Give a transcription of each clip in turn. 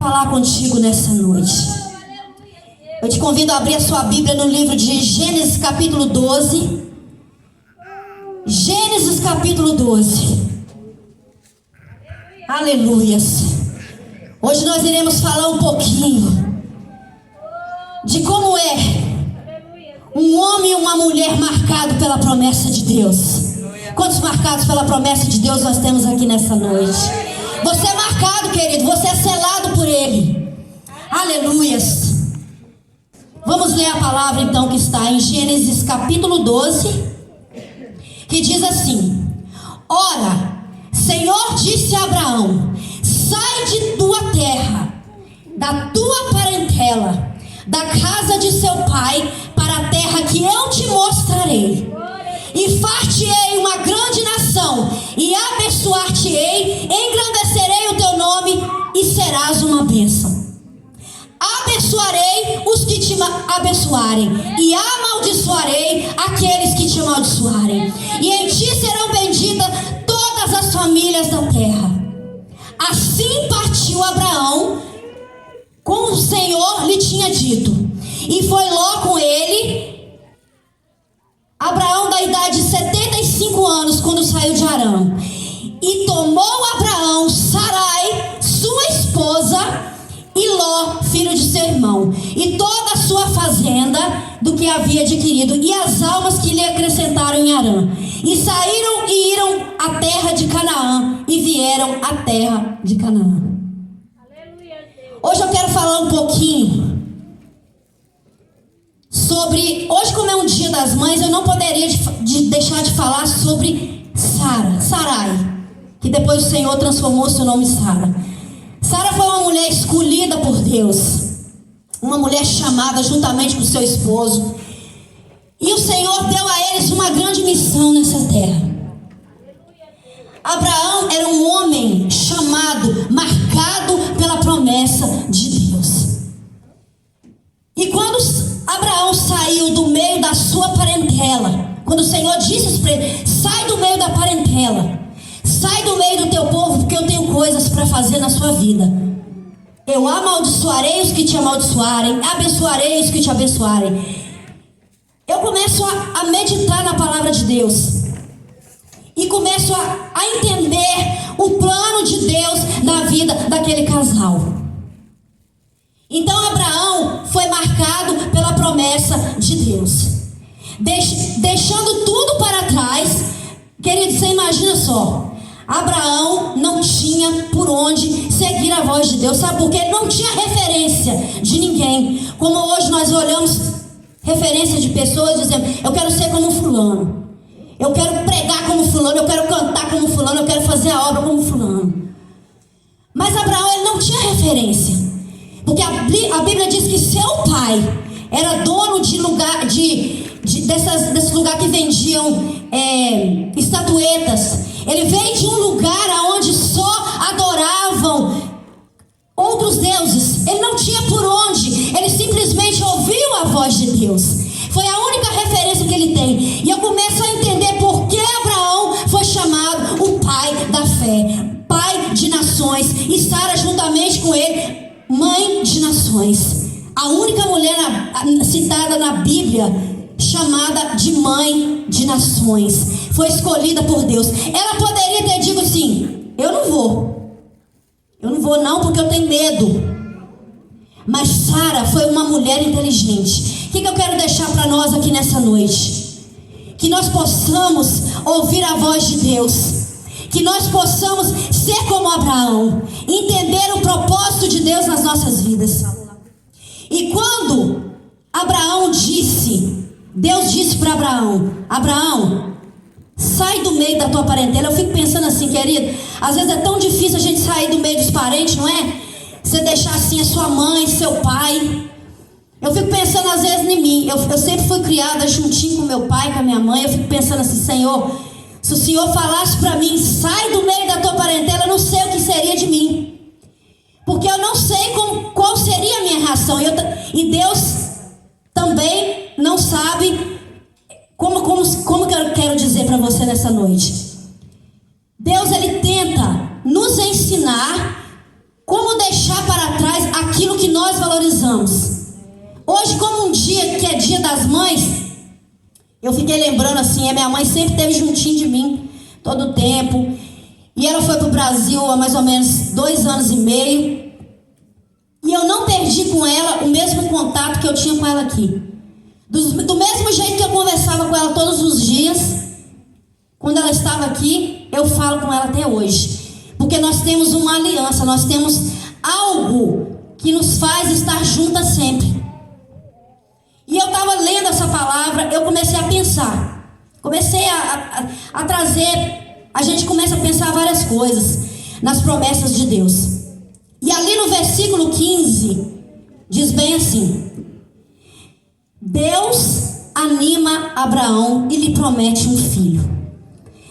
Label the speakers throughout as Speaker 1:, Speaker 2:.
Speaker 1: Falar contigo nessa noite. Eu te convido a abrir a sua Bíblia no livro de Gênesis capítulo 12. Gênesis capítulo 12. Aleluias. Hoje nós iremos falar um pouquinho de como é um homem e uma mulher marcado pela promessa de Deus. Quantos marcados pela promessa de Deus nós temos aqui nessa noite? Você é marcado, querido, você é selado por Ele. Aleluias. Vamos ler a palavra então que está em Gênesis capítulo 12, que diz assim: Ora, Senhor disse a Abraão: sai de tua terra, da tua parentela, da casa de seu pai, para a terra que eu te mostrarei. E far-te-ei uma grande nação, e abençoar-te-ei, engrandecerei o teu nome, e serás uma bênção. Abençoarei os que te abençoarem, e amaldiçoarei aqueles que te amaldiçoarem. E em ti serão benditas todas as famílias da terra. Assim partiu Abraão, como o Senhor lhe tinha dito, e foi Ló com ele. Abraão da idade de 75 anos quando saiu de Harã. E tomou Abraão Sarai, sua esposa, e Ló, filho de seu irmão, e toda a sua fazenda do que havia adquirido, e as almas que lhe acrescentaram em Harã. E saíram e iram à terra de Canaã, e vieram à terra de Canaã. Hoje eu quero falar um pouquinho sobre, hoje como é um dia das mães, eu não poderia deixar de falar sobre Sarai, que depois o Senhor transformou seu nome em Sara. Sara foi uma mulher escolhida por Deus, uma mulher chamada juntamente com seu esposo, e o Senhor deu a eles uma grande missão nessa terra. Abraão era um homem chamado, marcado pela promessa de Deus. E quando Abraão saiu do meio da sua parentela, quando o Senhor disse para ele: sai do meio da parentela, sai do meio do teu povo, porque eu tenho coisas para fazer na sua vida. Eu amaldiçoarei os que te amaldiçoarem, abençoarei os que te abençoarem. Eu começo a meditar na palavra de Deus e começo a entender o plano de Deus na vida daquele casal. Então Abraão foi marcado pela promessa de Deus, deixando tudo para trás. Querido, você imagina só, Abraão não tinha por onde seguir a voz de Deus, sabe por quê? Ele não tinha referência de ninguém, como hoje nós olhamos referência de pessoas dizendo: eu quero ser como fulano, eu quero pregar como fulano, eu quero cantar como fulano, eu quero fazer a obra como fulano. Mas Abraão, ele não tinha referência, porque a Bíblia diz que seu pai era dono de lugar, desse lugar que vendiam estatuetas. Ele veio de um lugar onde só adoravam outros deuses. Ele não tinha por onde, ele simplesmente ouviu a voz de Deus. Foi a única referência que ele tem. E eu começo a entender por que Abraão foi chamado o pai da fé, pai de nações, e Sara juntamente com ele, mãe de nações. A única mulher citada na Bíblia chamada de mãe de nações, foi escolhida por Deus. Ela poderia ter dito assim: eu não vou não, porque eu tenho medo. Mas Sara foi uma mulher inteligente. O que eu quero deixar para nós aqui nessa noite? Que nós possamos ouvir a voz de Deus, que nós possamos ser como Abraão, entender o propósito de Deus nas nossas vidas. E quando Deus disse para Abraão: Abraão, sai do meio da tua parentela. Eu fico pensando assim, querido, às vezes é tão difícil a gente sair do meio dos parentes, não é? Você deixar assim a sua mãe, seu pai. Eu fico pensando às vezes em mim. Eu sempre fui criada juntinho com meu pai, com a minha mãe. Eu fico pensando assim: Senhor, se o Senhor falasse para mim: sai do meio da tua parentela, eu não sei o que seria de mim, porque eu não sei qual seria a minha reação. E Deus também não sabe como que eu quero dizer para você nessa noite. Deus, ele tenta nos ensinar como deixar para trás Eu fiquei lembrando assim, a minha mãe sempre esteve juntinho de mim, todo o tempo. E ela foi para o Brasil há mais ou menos 2 anos e meio. E eu não perdi com ela o mesmo contato que eu tinha com ela aqui. Do mesmo jeito que eu conversava com ela todos os dias, quando ela estava aqui, eu falo com ela até hoje. Porque nós temos uma aliança, nós temos algo que nos faz estar juntas sempre. E eu estava lendo essa palavra, eu comecei a pensar. Comecei a trazer, a gente começa a pensar várias coisas nas promessas de Deus. E ali no versículo 15, diz bem assim: Deus anima Abraão e lhe promete um filho.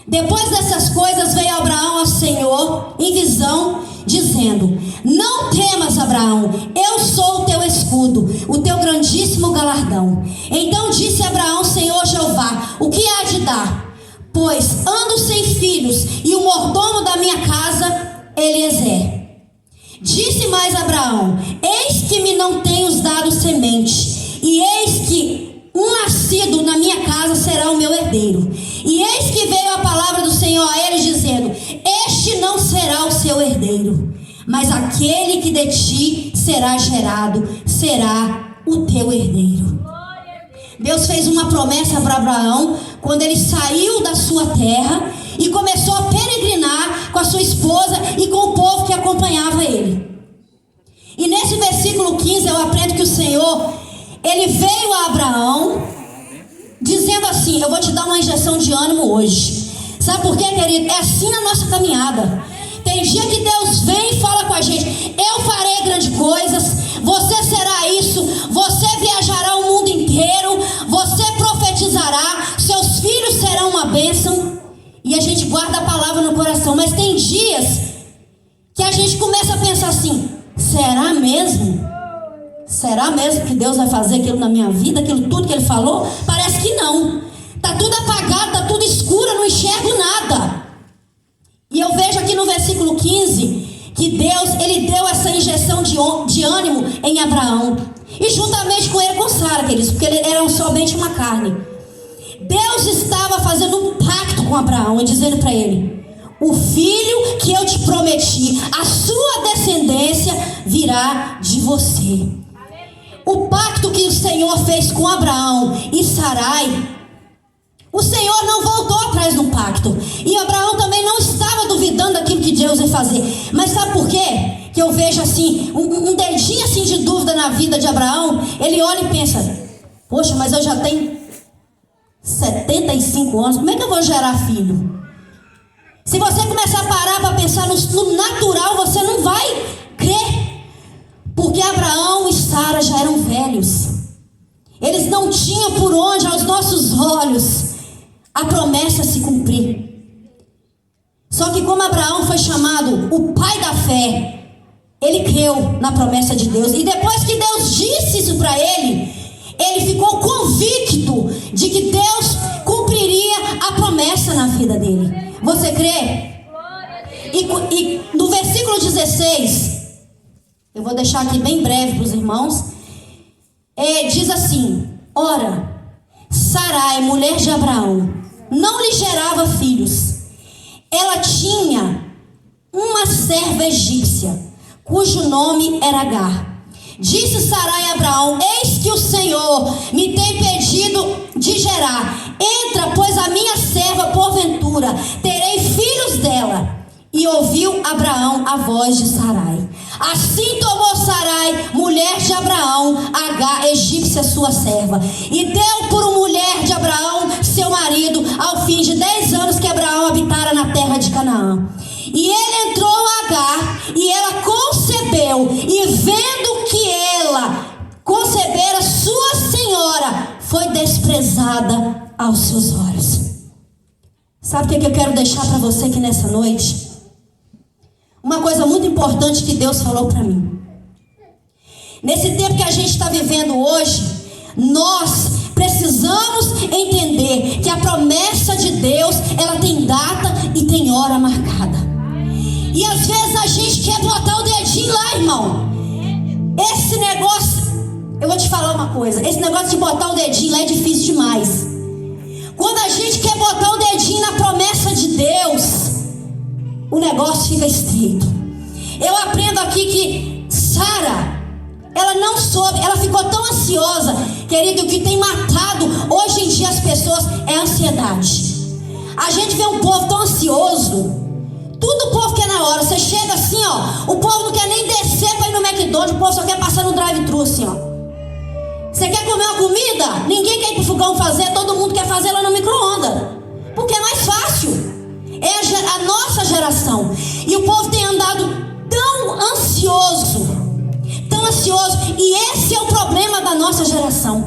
Speaker 1: Depois dessas coisas veio Abraão ao Senhor em visão, dizendo: Não temas, Abraão, eu sou o teu escudo, o teu grandíssimo galardão. Então disse Abraão: Senhor Jeová, o que há de dar? Pois ando sem filhos, e o mordomo da minha casa, Eliezer. Disse mais Abraão: Eis que me não tens dado semente, e eis que um nascido na minha casa será o meu herdeiro. E eis que veio a palavra do Senhor a ele, dizendo: Este não será o seu herdeiro, mas aquele que de ti será gerado será o teu herdeiro. Deus fez uma promessa para Abraão quando ele saiu da sua terra e começou a peregrinar com a sua esposa e com o povo que acompanhava ele. E nesse versículo 15 eu aprendo que o Senhor, ele veio a Abraão dizendo assim: eu vou te dar uma injeção de ânimo hoje. Sabe por quê, querido? É assim na nossa caminhada. Tem dia que Deus vem e fala com a gente: eu farei grandes coisas, você será isso, você viajará o mundo inteiro, você profetizará, seus filhos serão uma bênção. E a gente guarda a palavra no coração. Mas tem dias que a gente começa a pensar assim: será mesmo? Será mesmo que Deus vai fazer aquilo na minha vida, aquilo tudo que Ele falou? Parece que não. Está tudo apagado, está tudo escuro, eu não enxergo nada. E eu vejo aqui no versículo 15 que Deus, Ele deu essa injeção de ânimo em Abraão. E juntamente com ele, com Sara, queridos, porque eles eram somente uma carne. Deus estava fazendo um pacto com Abraão e dizendo para ele: o filho que eu te prometi, a sua descendência virá de você. O pacto que o Senhor fez com Abraão e Sarai, o Senhor não voltou atrás no pacto. E Abraão também não estava duvidando daquilo que Deus ia fazer. Mas sabe por quê? Que eu vejo assim, um dedinho assim de dúvida na vida de Abraão. Ele olha e pensa: poxa, mas eu já tenho 75 anos, como é que eu vou gerar filho? Se você começar a parar para pensar no natural, você não vai crer. Porque Abraão e Sara já eram velhos. Eles não tinham por onde, aos nossos olhos, a promessa se cumprir. Só que como Abraão foi chamado o pai da fé, ele creu na promessa de Deus. E depois que Deus disse isso para ele, ele ficou convicto de que Deus cumpriria a promessa na vida dele. Você crê? E no versículo 16, eu vou deixar aqui bem breve para os irmãos. Diz assim: ora, Sarai, mulher de Abraão, não lhe gerava filhos. Ela tinha uma serva egípcia, cujo nome era Agar. Disse Sarai a Abraão: eis que o Senhor me tem pedido de gerar. Entra, pois, a minha serva, porventura terei filhos dela. E ouviu Abraão a voz de Sarai. Assim tomou Sarai, mulher de Abraão, Agar, egípcia, sua serva, e deu por mulher de Abraão, seu marido, ao fim de 10 anos que Abraão habitara na terra de Canaã. E ele entrou a Agar, e ela concebeu, e vendo que ela concebera, sua senhora foi desprezada aos seus olhos. Sabe o que eu quero deixar para você aqui nessa noite? Uma coisa muito importante que Deus falou para mim. Nesse tempo que a gente está vivendo hoje, nós precisamos entender que a promessa de Deus, ela tem data e tem hora marcada. E às vezes a gente quer botar o dedinho lá, irmão. Esse negócio, eu vou te falar uma coisa, esse negócio de botar o dedinho lá é difícil demais. Quando a gente quer botar o dedinho na promessa de Deus, o negócio fica estreito. Eu aprendo aqui que Sara, ela não soube, ela ficou tão ansiosa, querido, que tem matado hoje em dia as pessoas é a ansiedade. A gente vê um povo tão ansioso, tudo o povo quer na hora. Você chega assim, ó, o povo não quer nem descer para ir no McDonald's, o povo só quer passar no drive-thru assim, ó. Você quer comer uma comida? Ninguém quer ir pro fogão fazer, todo mundo quer fazer lá no micro-ondas, porque é mais fácil. É a nossa geração. E o povo tem andado tão ansioso, e esse é o problema da nossa geração.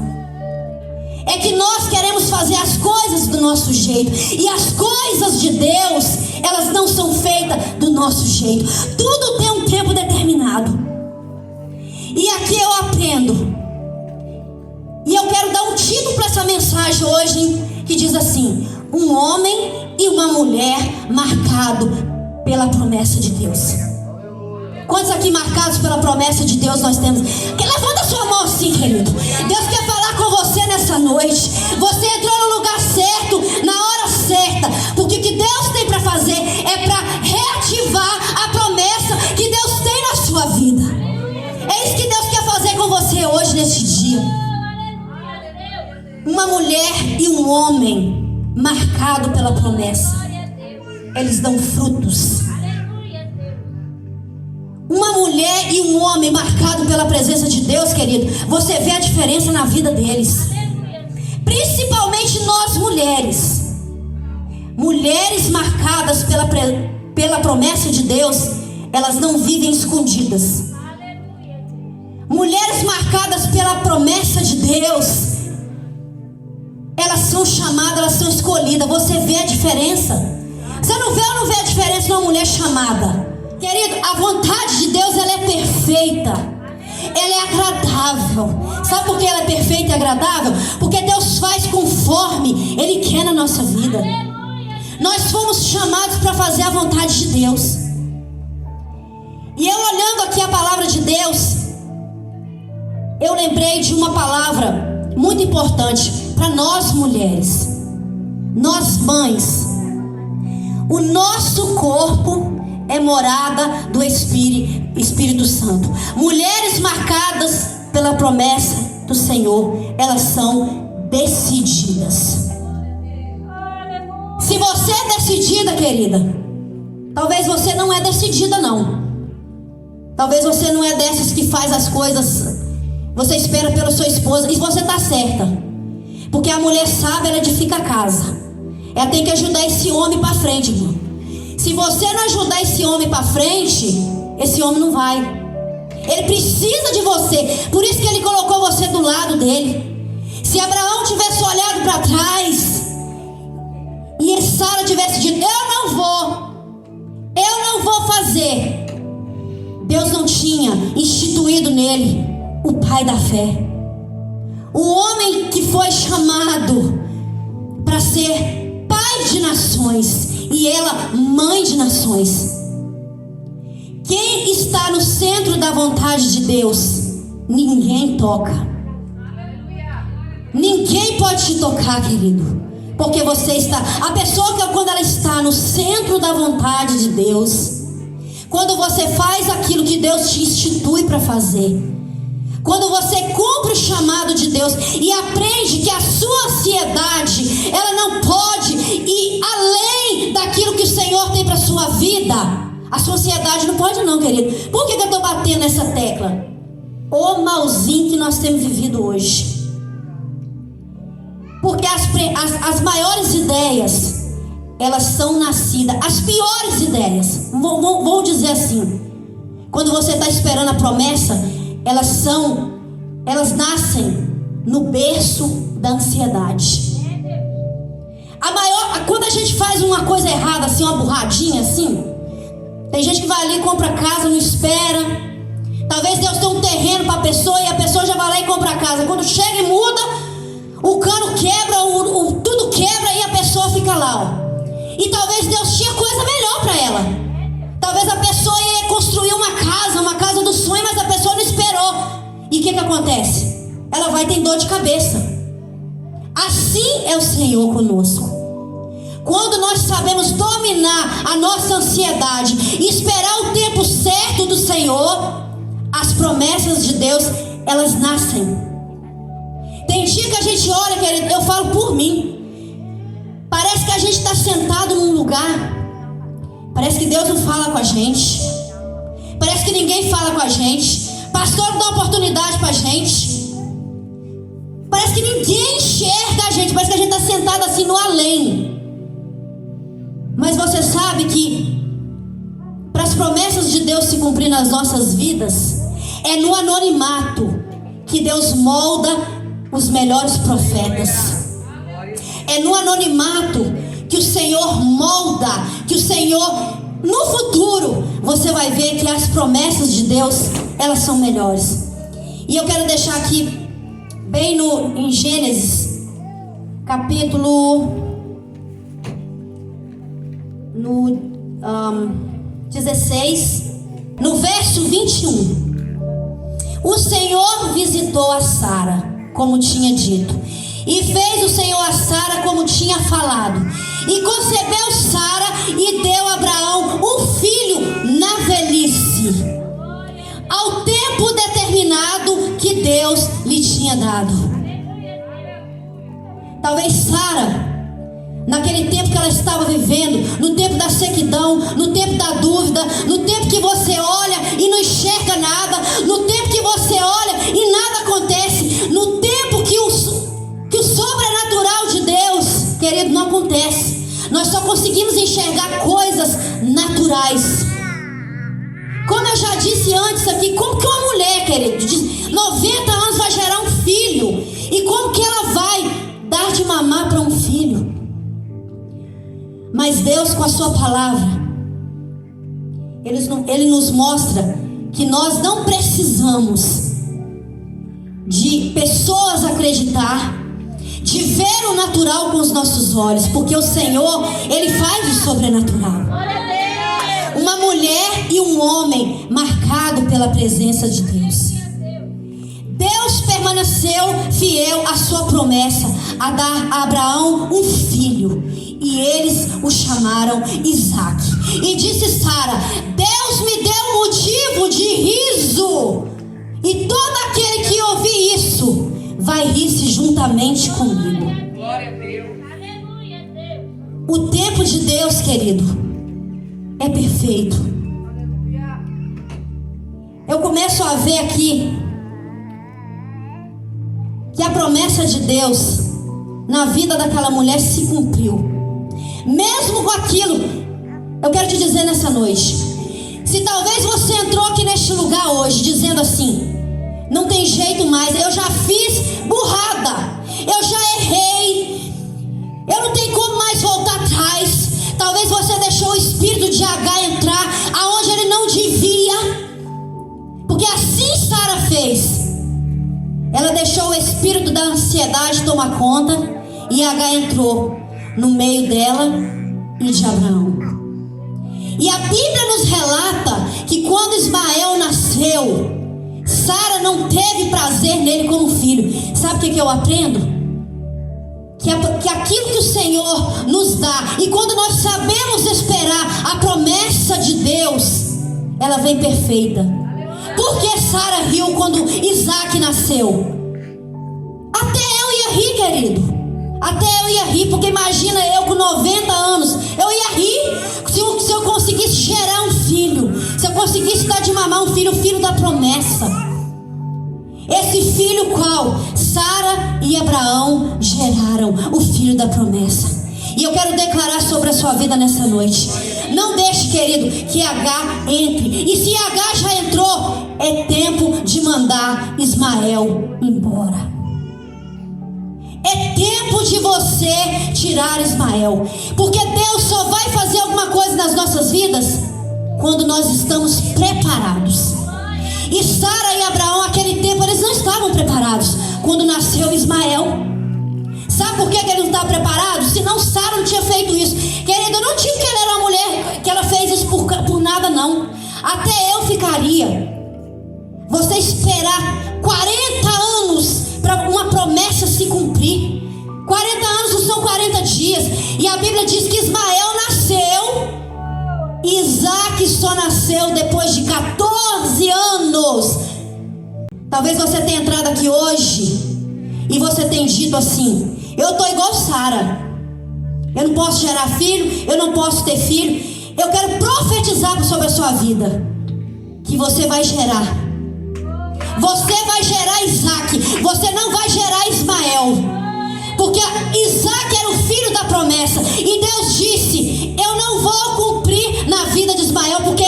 Speaker 1: É que nós queremos fazer as coisas do nosso jeito, e as coisas de Deus, elas não são feitas do nosso jeito. Tudo tem um tempo determinado. E aqui eu aprendo, e eu quero dar um título para essa mensagem hoje, que diz assim: um homem e uma mulher marcado pela promessa de Deus. Quantos aqui marcados pela promessa de Deus nós temos? Levanta a sua mão assim, querido. Deus quer falar com você nessa noite. Você entrou no lugar certo, na hora certa, porque o que Deus tem para fazer é para reativar a promessa que Deus tem na sua vida. É isso que Deus quer fazer com você hoje, nesse dia. Uma mulher e um homem marcado pela promessa, eles dão frutos. Uma mulher e um homem marcado pela presença de Deus, querido, você vê a diferença na vida deles. Principalmente nós mulheres. Mulheres marcadas pela promessa de Deus, elas não vivem escondidas. Mulheres marcadas pela promessa de Deus, elas são chamadas, elas são escolhidas. Você vê a diferença? Você não vê ou não vê a diferença numa mulher chamada? Querido, a vontade de Deus, ela é perfeita, ela é agradável. Sabe por que ela é perfeita e agradável? Porque Deus faz conforme Ele quer na nossa vida. Nós fomos chamados para fazer a vontade de Deus. E eu olhando aqui a palavra de Deus, eu lembrei de uma palavra muito importante para nós mulheres, nós mães. O nosso corpo é morada do Espírito Santo. Mulheres marcadas pela promessa do Senhor, elas são decididas. Se você é decidida, querida, talvez você não é decidida não. Talvez você não é dessas que faz as coisas, você espera pela sua esposa, e você está certa. Porque a mulher sábia, ela edifica a casa. Ela tem que ajudar esse homem para frente, irmão. Se você não ajudar esse homem para frente, esse homem não vai. Ele precisa de você. Por isso que ele colocou você do lado dele. Se Abraão tivesse olhado para trás e Sara tivesse dito: eu não vou fazer, Deus não tinha instituído nele o pai da fé. O homem que foi chamado para ser pai de nações, e ela mãe de nações. Quem está no centro da vontade de Deus, ninguém toca. Ninguém pode te tocar, querido, porque você está, a pessoa que quando ela está no centro da vontade de Deus, quando você faz aquilo que Deus te institui para fazer, quando você cumpre o chamado de Deus e aprende que a sua ansiedade, ela não pode ir além daquilo que o Senhor tem para a sua vida. A sua ansiedade não pode não, querido. Por que eu estou batendo nessa tecla? O malzinho que nós temos vivido hoje. Porque as maiores ideias, elas são nascidas, as piores ideias, vou dizer assim, quando você está esperando a promessa, elas nascem no berço da ansiedade. Quando a gente faz uma coisa errada, assim, uma burradinha assim, tem gente que vai ali e compra casa, não espera. Talvez Deus tenha um terreno para a pessoa e a pessoa já vai lá e compra a casa. Quando chega e muda, o cano quebra, tudo quebra e a pessoa fica lá, ó. E talvez Deus tinha coisa melhor para ela. Talvez a pessoa ia construir uma casa do sonho, mas a pessoa não esperou. E o que acontece? Ela vai ter dor de cabeça. Assim é o Senhor conosco. Quando nós sabemos dominar a nossa ansiedade e esperar o tempo certo do Senhor, as promessas de Deus, elas nascem. Tem dia que a gente olha, querido, eu falo por mim, parece que a gente está sentado num lugar, parece que Deus não fala com a gente, parece que ninguém fala com a gente, pastor não dá oportunidade para a gente, parece que ninguém enxerga a gente, parece que a gente está sentado assim no além. Mas você sabe que para as promessas de Deus se cumprir nas nossas vidas, é no anonimato que Deus molda os melhores profetas. É no anonimato que o Senhor molda, que o Senhor, no futuro, você vai ver que as promessas de Deus, elas são melhores. E eu quero deixar aqui, bem em Gênesis, capítulo 16, no verso 21. O Senhor visitou a Sara, como tinha dito, e fez o Senhor a Sara como tinha falado, e concebeu Sara e deu a Abraão um filho na velhice, ao tempo determinado que Deus lhe tinha dado. Talvez Sara, naquele tempo que ela estava vivendo, no tempo da sequidão, no tempo da dúvida, no tempo que você olha e não enxerga nada, no tempo que você olha e nada acontece, no tempo que o sobrenatural de Deus, querido, não acontece. Nós só conseguimos enxergar coisas naturais. Como eu já disse antes aqui, como que uma mulher, querido, de 90 anos vai gerar um filho? E como que ela vai dar de mamar para um filho? Mas Deus, com a sua palavra, Ele nos mostra que nós não precisamos de pessoas acreditar, de ver o natural com os nossos olhos, porque o Senhor, Ele faz o sobrenatural. Uma mulher e um homem marcado pela presença de Deus. Deus permaneceu fiel à sua promessa, a dar a Abraão um filho, e eles o chamaram Isaque. E disse Sara: Deus me deu motivo de riso, e todo aquele que ouvir isso vai rir-se juntamente comigo.
Speaker 2: Glória a Deus.
Speaker 1: O tempo de Deus, querido, é perfeito. Eu começo a ver aqui que a promessa de Deus na vida daquela mulher se cumpriu. Mesmo com aquilo, eu quero te dizer nessa noite, se talvez você entrou aqui neste lugar hoje dizendo assim: não tem jeito mais, eu já fiz burrada, eu já errei, eu não tenho como mais voltar atrás. Talvez você deixou o espírito de H entrar aonde ele não devia, porque assim Sara fez. Ela deixou o espírito da ansiedade tomar conta, e H entrou no meio dela e de Abraão. E a Bíblia nos relata que quando Ismael nasceu, Sara não teve prazer nele como filho. Sabe o que eu aprendo? Que aquilo que o Senhor nos dá, e quando nós sabemos esperar a promessa de Deus, ela vem perfeita. Por que Sara riu quando Isaque nasceu? Até eu ia rir, querido. Até eu ia rir, porque imagina eu com 90 anos, eu ia rir se eu conseguisse gerar um filho, se eu conseguisse dar de mamar um filho, o filho da promessa. Esse filho qual Sara e Abraão geraram, o filho da promessa. E eu quero declarar sobre a sua vida nessa noite: não deixe, querido, que H entre. E se H já entrou, é tempo de mandar Ismael embora. É tempo de você tirar Ismael, porque Deus só vai fazer alguma coisa nas nossas vidas quando nós estamos preparados. E Sara e Abraão, naquele tempo, eles não estavam preparados quando nasceu Ismael. Sabe por que ele não estava preparado? Senão Sara não tinha feito isso. Querido, eu não digo que ela era uma mulher, que ela fez isso por nada, não. Até eu ficaria. Você esperar 40 anos para uma promessa se cumprir. 40 E a Bíblia diz que Ismael nasceu. Isaac só nasceu depois de 14 anos. Talvez você tenha entrado aqui hoje e você tenha dito assim: eu estou igual Sara, eu não posso gerar filho, eu não posso ter filho. Eu quero profetizar sobre a sua vida que você vai gerar. Você vai gerar Isaac, você não vai gerar Ismael, porque Isaac era o filho da promessa. E Deus disse: eu não vou cumprir na vida de Ismael, porque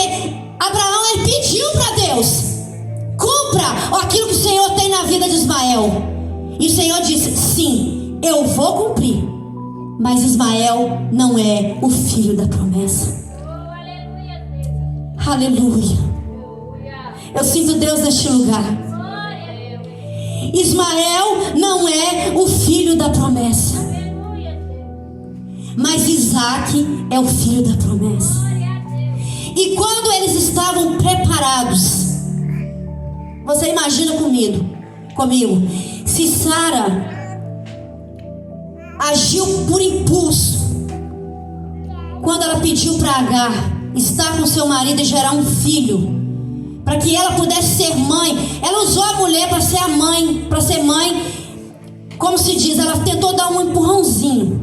Speaker 1: Abraão, ele pediu para Deus: cumpra aquilo que o Senhor tem na vida de Ismael. E o Senhor disse: sim, eu vou cumprir, mas Ismael não é o filho da promessa. Aleluia. Eu sinto Deus neste lugar. Ismael não é o filho da promessa, mas Isaac é o filho da promessa. E quando eles estavam preparados, você imagina comigo, se Sara agiu por impulso, quando ela pediu para Agar estar com seu marido e gerar um filho, para que ela pudesse ser mãe. Ela usou a mulher para ser a mãe, para ser mãe. Como se diz, ela tentou dar um empurrãozinho.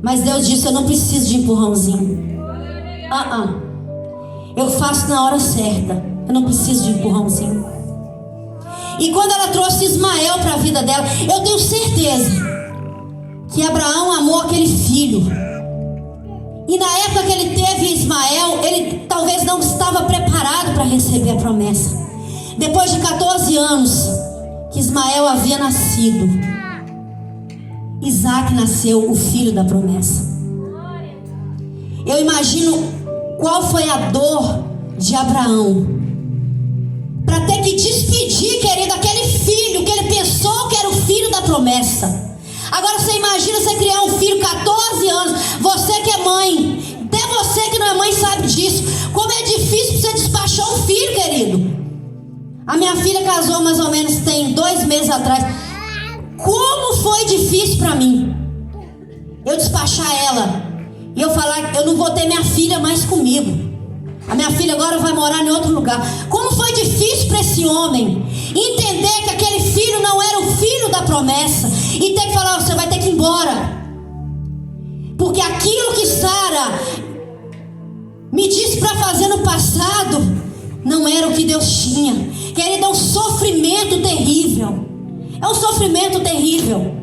Speaker 1: Mas Deus disse: eu não preciso de empurrãozinho. Eu faço na hora certa. Eu não preciso de empurrãozinho. E quando ela trouxe Ismael para a vida dela, eu tenho certeza que Abraão amou aquele filho. E na época que ele teve Ismael, ele talvez não estava preparado para receber a promessa. Depois de 14 anos que Ismael havia nascido, Isaac nasceu, o filho da promessa. Eu imagino qual foi a dor de Abraão para ter que despedir, querido, aquele filho que ele pensou que era o filho da promessa. Agora você imagina você criar um filho, 14 anos, você que é mãe, até você que não é mãe sabe disso, como é difícil você despachar um filho, querido. A minha filha casou mais ou menos tem 2 meses atrás. Como foi difícil para mim eu despachar ela e eu falar: eu não vou ter minha filha mais comigo, a minha filha agora vai morar em outro lugar. Como foi difícil para esse homem entender que aquele filho não era o filho da promessa e ter que falar: você vai ter que ir embora, porque aquilo que Sara me disse para fazer no passado não era o que Deus tinha. Querido, é um sofrimento terrível. É um sofrimento terrível.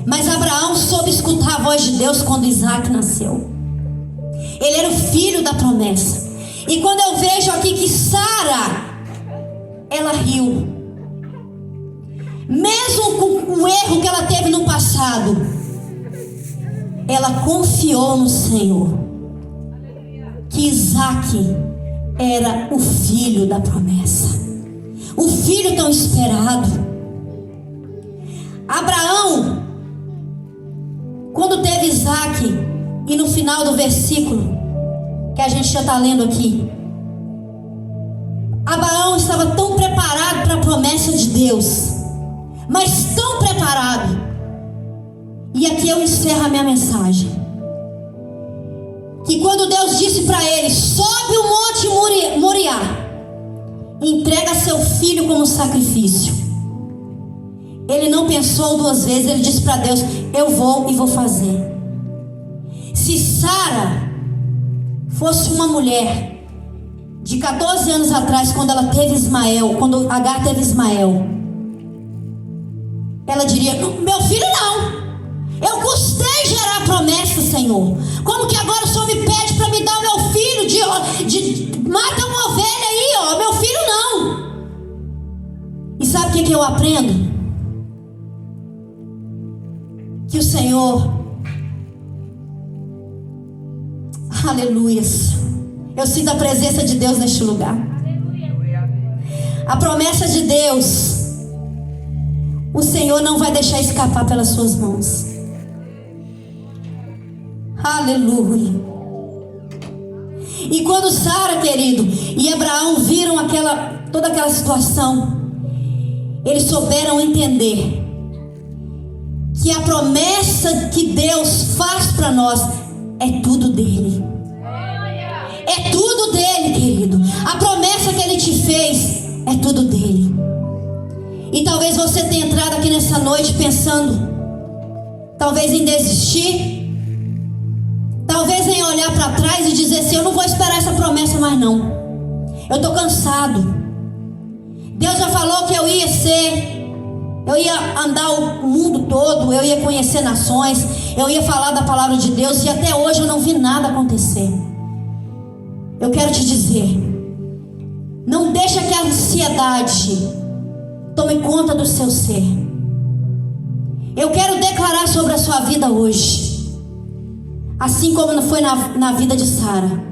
Speaker 1: Mas Abraão soube escutar a voz de Deus quando Isaac nasceu. Ele era o filho da promessa. E quando eu vejo aqui que Sara, ela riu, mesmo com o erro que ela teve no passado, ela confiou no Senhor, que Isaac era o filho da promessa, o filho tão esperado. Abraão, quando teve Isaac, e no final do versículo que a gente já está lendo aqui, Abraão estava tão preparado para a promessa de Deus, mas tão preparado. E aqui eu encerro a minha mensagem, que quando Deus disse para ele: sobe o monte Moriá, entrega seu filho como sacrifício, ele não pensou 2 vezes. Ele disse para Deus: eu vou e vou fazer. Se Sara fosse uma mulher de 14 anos atrás, quando ela teve Ismael, quando Agar teve Ismael, ela diria: meu filho não, eu custei gerar a promessa, Senhor. Como que agora o Senhor me pede para me dar o meu filho? Mata uma ovelha aí, ó. Meu filho não. E sabe o que eu aprendo? Que o Senhor, aleluias, eu sinto a presença de Deus neste lugar. A promessa de Deus, o Senhor não vai deixar escapar pelas suas mãos. Aleluia. E quando Sara, querido, e Abraão viram toda aquela situação, eles souberam entender que a promessa que Deus faz para nós é tudo dele. É tudo dele, querido. A promessa que ele te fez é tudo dele. E talvez você tenha entrado aqui nessa noite pensando, talvez em desistir, talvez em olhar para trás e dizer assim: eu não vou esperar essa promessa mais não. Eu estou cansado. Deus já falou que eu ia andar o mundo todo, eu ia conhecer nações, eu ia falar da palavra de Deus, e até hoje eu não vi nada acontecer. Eu quero te dizer, não deixa que a ansiedade tome conta do seu ser. Eu quero declarar sobre a sua vida hoje, assim como foi na vida de Sara,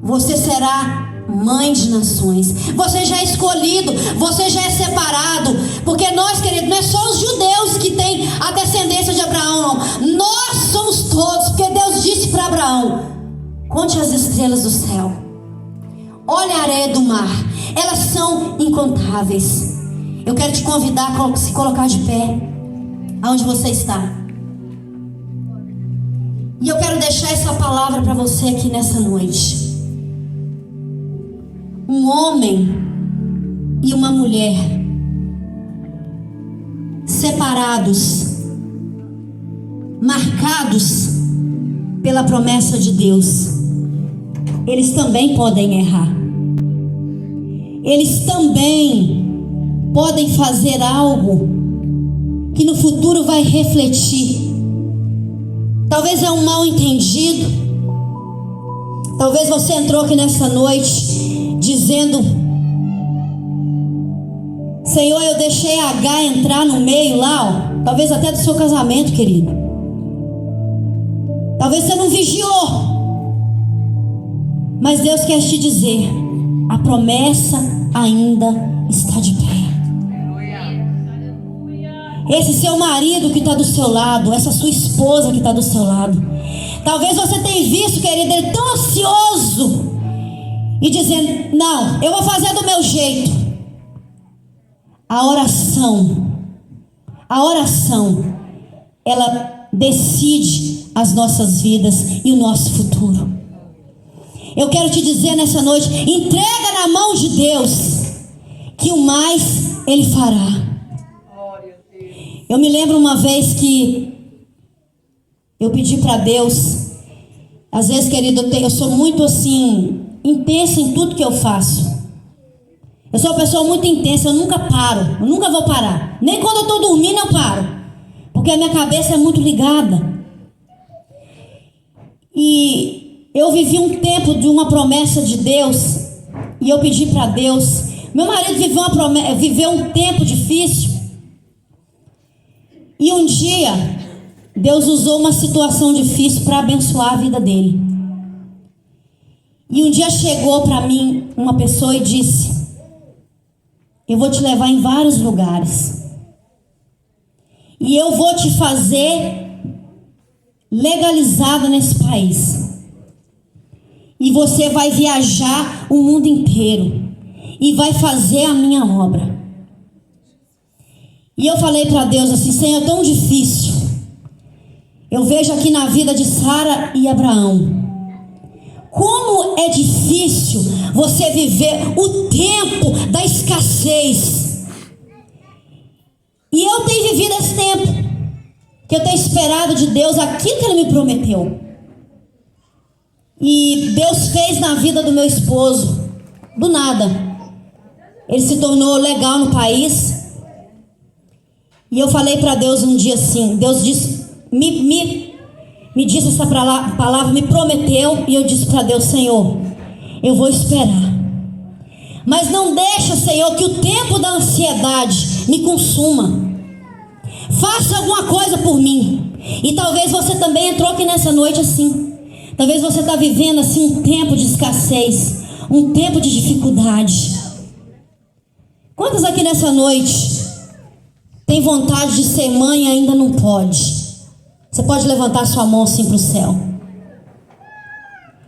Speaker 1: você será mãe de nações. Você já é escolhido, você já é separado. Porque nós, queridos, não é só os judeus que têm a descendência de Abraão, não. Nós somos todos, porque Deus disse para Abraão: conte as estrelas do céu, olha a areia do mar, elas são incontáveis. Eu quero te convidar a se colocar de pé aonde você está. E eu quero deixar essa palavra para você aqui nessa noite. Um homem e uma mulher separados, marcados pela promessa de Deus, eles também podem errar. Eles também podem fazer algo que no futuro vai refletir. Talvez é um mal entendido. Talvez você entrou aqui nessa noite dizendo: Senhor, eu deixei a H entrar no meio lá, ó, talvez até do seu casamento, querido. Talvez você não vigiou. Mas Deus quer te dizer: a promessa ainda está de pé. Esse seu marido que está do seu lado, essa sua esposa que está do seu lado, talvez você tenha visto, querido, ele tão ansioso e dizendo: não, eu vou fazer do meu jeito. A oração, ela decide as nossas vidas e o nosso futuro. Eu quero te dizer nessa noite: entrega na mão de Deus, que o mais Ele fará. Eu me lembro uma vez que eu pedi para Deus. Às vezes, querido, eu sou muito assim, intensa em tudo que eu faço. Eu sou uma pessoa muito intensa, eu nunca paro, eu nunca vou parar. Nem quando eu estou dormindo eu paro, porque a minha cabeça é muito ligada. E eu vivi um tempo de uma promessa de Deus, e eu pedi para Deus. Meu marido viveu um tempo difícil, e um dia Deus usou uma situação difícil para abençoar a vida dele. E um dia chegou para mim uma pessoa e disse: eu vou te levar em vários lugares, e eu vou te fazer legalizado nesse país, e você vai viajar o mundo inteiro e vai fazer a minha obra. E eu falei para Deus assim: Senhor, é tão difícil. Eu vejo aqui na vida de Sara e Abraão, como é difícil você viver o tempo da escassez. E eu tenho vivido esse tempo, que eu tenho esperado de Deus aquilo que Ele me prometeu. E Deus fez na vida do meu esposo, do nada. Ele se tornou legal no país. E eu falei para Deus um dia assim, Deus disse, me disse essa palavra, me prometeu, e eu disse para Deus: Senhor, eu vou esperar, mas não deixa, Senhor, que o tempo da ansiedade me consuma. Faça alguma coisa por mim. E talvez você também entrou aqui nessa noite assim. Talvez você está vivendo assim um tempo de escassez, um tempo de dificuldade. Quantos aqui nessa noite tem vontade de ser mãe e ainda não pode? Você pode levantar sua mão assim para o céu.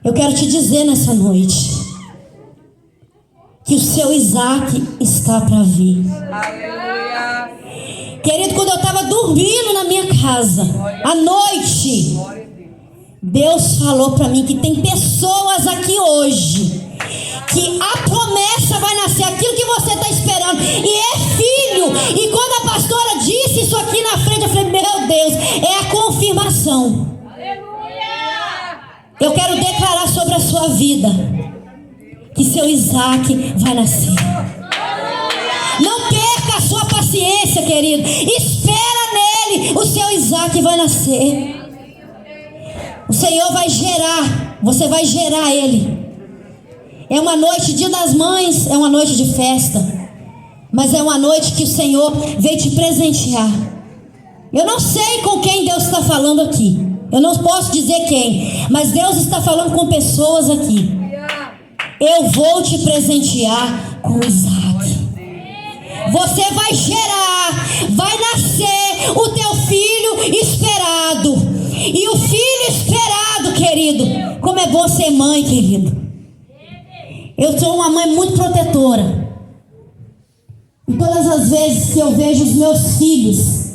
Speaker 1: Eu quero te dizer nessa noite que o seu Isaac está para vir.
Speaker 2: Aleluia.
Speaker 1: Querido, quando eu estava dormindo na minha casa, à noite, Deus falou para mim que tem pessoas aqui hoje, que a promessa vai nascer, aquilo que você está esperando, e é filho. E quando a pastora disse isso aqui na frente, eu falei, meu Deus, é a confirmação. Eu quero declarar sobre a sua vida que seu Isaac vai nascer. Não perca a sua paciência, querido. Espera nele, o seu Isaac vai nascer. O Senhor vai gerar, você vai gerar ele. É uma noite, dia das mães, é uma noite de festa, mas é uma noite que o Senhor veio te presentear. Eu não sei com quem Deus está falando aqui, eu não posso dizer quem, mas Deus está falando com pessoas aqui. Eu vou te presentear com Isaac. Você vai gerar, vai nascer o teu filho esperado. E o filho esperado, querido, como é bom ser mãe, querido. Eu sou uma mãe muito protetora. E todas as vezes que eu vejo os meus filhos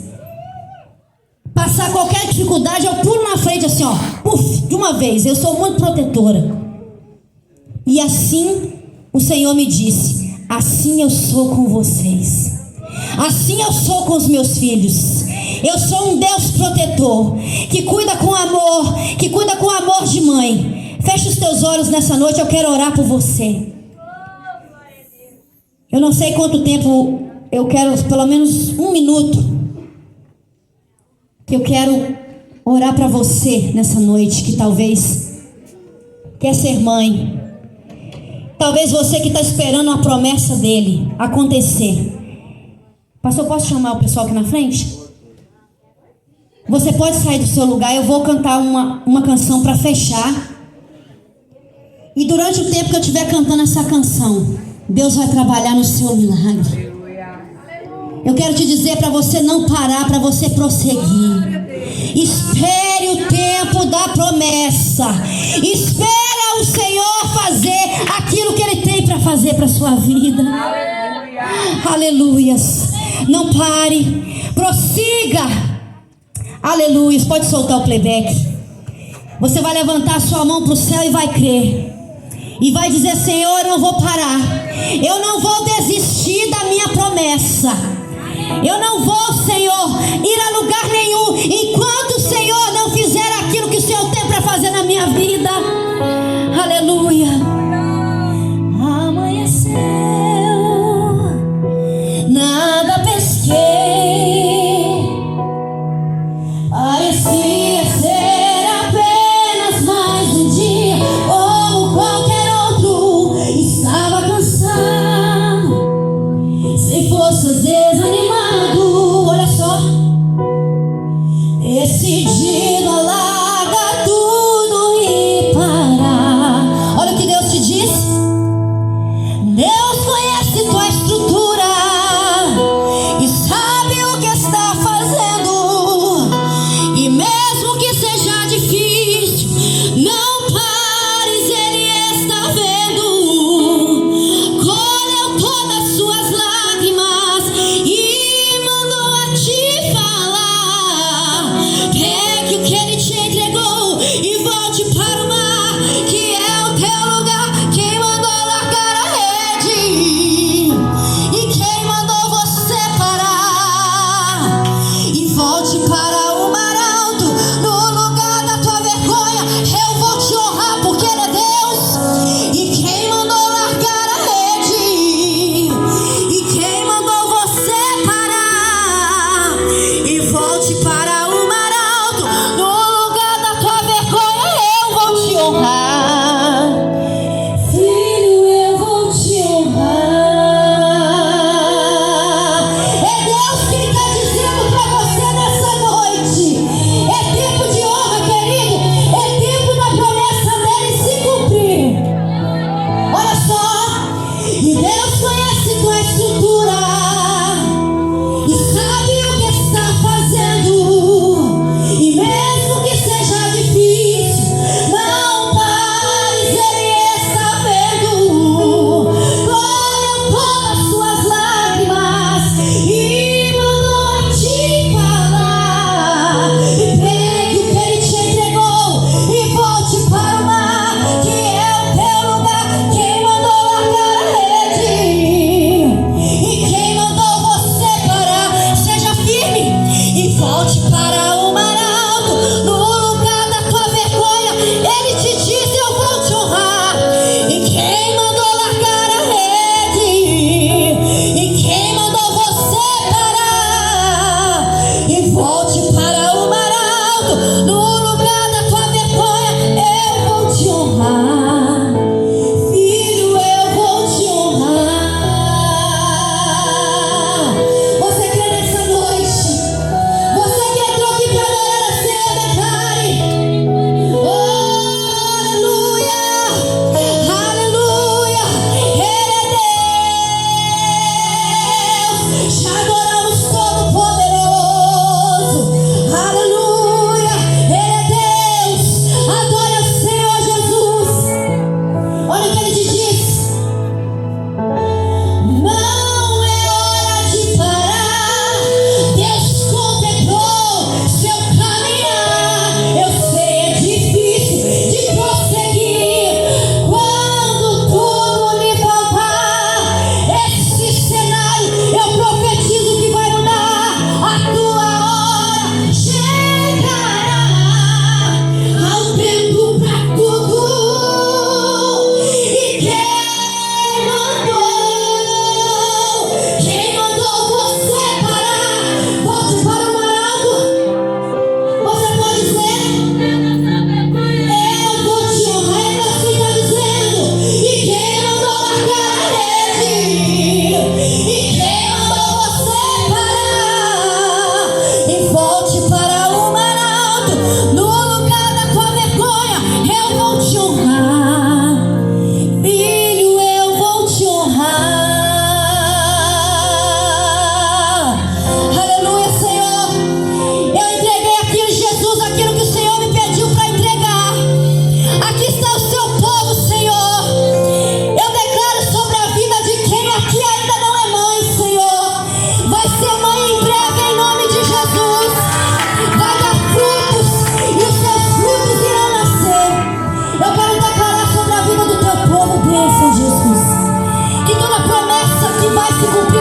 Speaker 1: passar qualquer dificuldade, eu pulo na frente assim, ó, puf, de uma vez. Eu sou muito protetora. E assim o Senhor me disse: assim eu sou com vocês, assim eu sou com os meus filhos. Eu sou um Deus protetor, que cuida com amor, que cuida com amor de mãe. Feche os teus olhos nessa noite, eu quero orar por você. Eu não sei quanto tempo, eu quero pelo menos 1 minuto, que eu quero orar para você nessa noite, que talvez quer ser mãe. Talvez você que está esperando a promessa dele acontecer. Pastor, posso chamar o pessoal aqui na frente? Você pode sair do seu lugar, eu vou cantar uma canção para fechar. E durante o tempo que eu estiver cantando essa canção, Deus vai trabalhar no seu milagre. Eu quero te dizer para você não parar, para você prosseguir. Espere o tempo da promessa. Espera o Senhor fazer aquilo que Ele tem para fazer para a sua vida. Aleluias. Não pare, prossiga. Aleluias. Pode soltar o playback. Você vai levantar a sua mão para o céu e vai crer. E vai dizer: Senhor, eu não vou parar. Eu não vou desistir da minha promessa. Eu não vou, Senhor, ir a lugar nenhum enquanto o Senhor não fizer aquilo que o Senhor tem para fazer na minha vida. Aleluia. Amanheceu, nada pesquei, parecia ser apenas mais um dia, como qualquer outro. Estava cansado, sem forças, desanimado. Olha só, decidido a largar tudo e parar. Olha o que Deus te disse. Deus conhece tua estrutura e sabe o que está fazendo. E mesmo que seja difícil, não pares, Ele está vendo. Colheu todas as suas lágrimas e mandou a te falar: pegue o que Ele te entregou e volte para o mar, que é o teu lugar. Quem mandou largar a rede e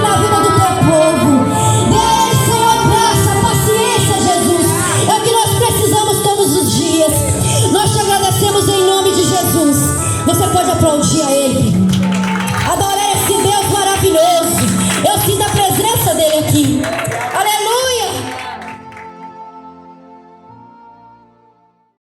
Speaker 1: na vida do